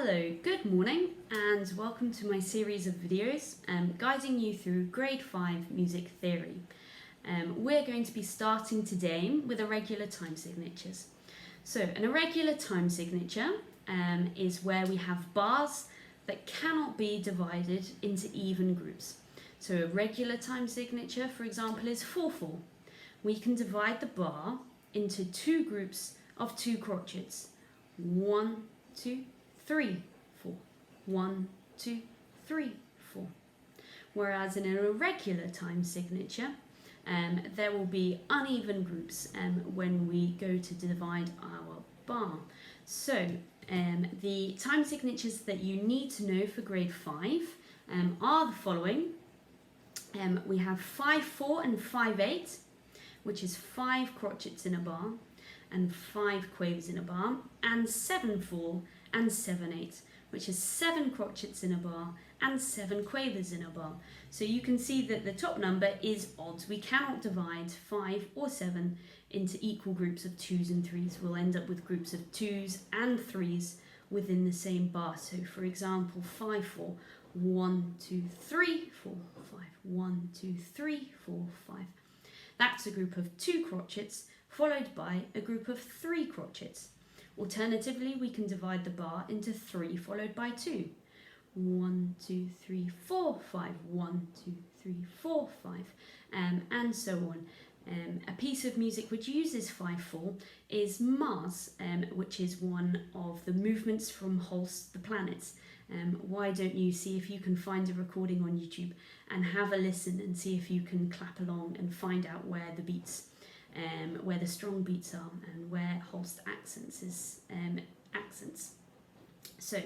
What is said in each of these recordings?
Hello, good morning and welcome to my series of videos guiding you through Grade 5 Music Theory. We're going to be starting today with irregular time signatures. So an irregular time signature is where we have bars that cannot be divided into even groups. So a regular time signature, for example, is 4/4. We can divide the bar into two groups of two crotchets. 1, 2, 3, 4. 1, 2, 3, 4. Whereas in an irregular time signature, there will be uneven groups when we go to divide our bar. So the time signatures that you need to know for grade 5 are the following. We have 5/4 and 5/8, which is 5 crotchets in a bar and 5 quavers in a bar, and 7/4 and 7/8, which is 7 crotchets in a bar and 7 quavers in a bar. So you can see that the top number is odd. We cannot divide 5 or 7 into equal groups of 2s and 3s. We'll end up with groups of 2s and 3s within the same bar. So for example, 5/4, 1, 2, 3, 4, 5, 1, 2, 3, 4, 5. That's a group of 2 crotchets followed by a group of 3 crotchets. Alternatively, we can divide the bar into 3 followed by 2. 1, 2, 3, 4, 5, 1, 2, 3, 4, 5, and so on. A piece of music which uses 5/4 is Mars, which is one of the movements from Holst the Planets. Why don't you see if you can find a recording on YouTube and have a listen and see if you can clap along and find out where the beats, where the strong beats are and where Holst accents is accents. So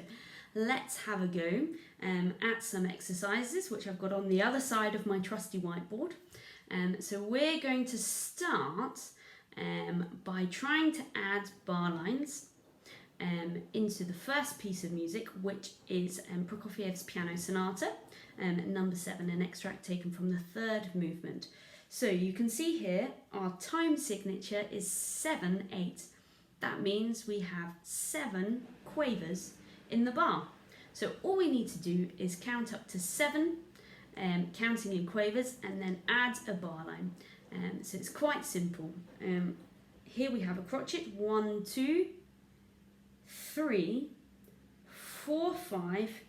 let's have a go at some exercises which I've got on the other side of my trusty whiteboard. So we're going to start by trying to add bar lines into the first piece of music, which is Prokofiev's Piano Sonata, number 7, an extract taken from the 3rd movement. So you can see here our time signature is 7/8. That means we have 7 quavers in the bar. So all we need to do is count up to 7, counting in quavers, and then add a bar line. So it's quite simple. Here we have a crotchet, 1, 2, 3, 4, 5,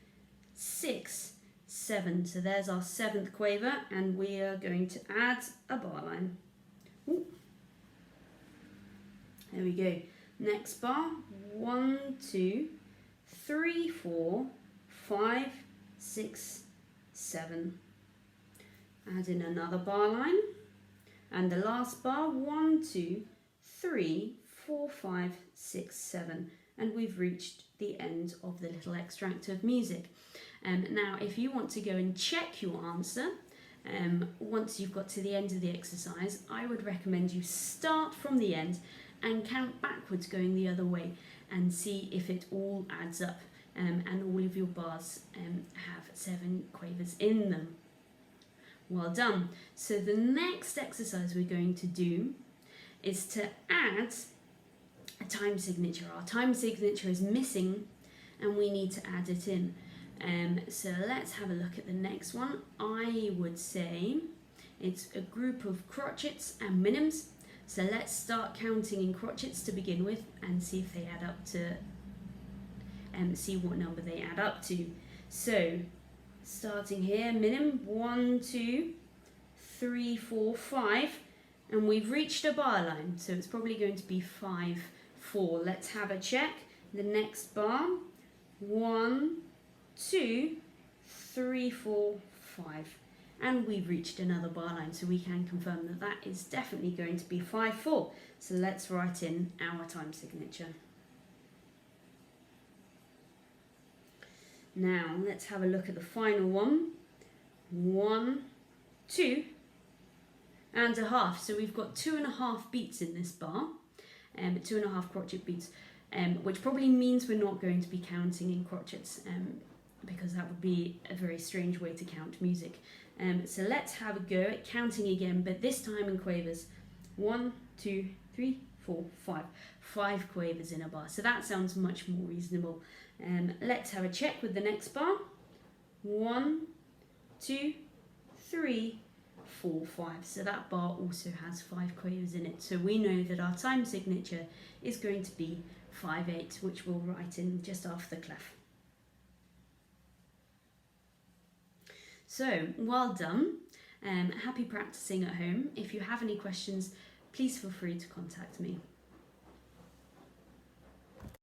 6, 7. So there's our 7th quaver, and we are going to add a bar line. Ooh. There we go. Next bar, 1, 2, 3, 4, 5, 6, 7. Add in another bar line. And the last bar, 1, 2, 3, 4, 5, 6, 7. And we've reached the end of the little extract of music. Now, if you want to go and check your answer, once you've got to the end of the exercise, I would recommend you start from the end and count backwards going the other way and see if it all adds up and all of your bars have 7 quavers in them. Well done. So the next exercise we're going to do is to add a time signature. Our time signature is missing and we need to add it in. So let's have a look at the next one. I would say it's a group of crotchets and minims. So let's start counting in crotchets to begin with and see if they add up to, see what number they add up to. So starting here, minim, 1, 2, 3, 4, 5, and we've reached a bar line. So it's probably going to be 5/4. Let's have a check. The next bar, 1, 2, 3, 4, 5. And we've reached another bar line, so we can confirm that that is definitely going to be 5/4. So let's write in our time signature. Now let's have a look at the final one. 1, 2 and a half. So we've got 2.5 beats in this bar, 2.5 crotchet beats, which probably means we're not going to be counting in crotchets because that would be a very strange way to count music. So let's have a go at counting again, but this time in quavers. 1, 2, 3, 4, 5. 5 quavers in a bar. So that sounds much more reasonable. Let's have a check with the next bar. 1, 2, 3, 4, 5. So that bar also has 5 quavers in it. So we know that our time signature is going to be 5/8, which we'll write in just after the clef. So, well done. Happy practicing at home. If you have any questions, please feel free to contact me.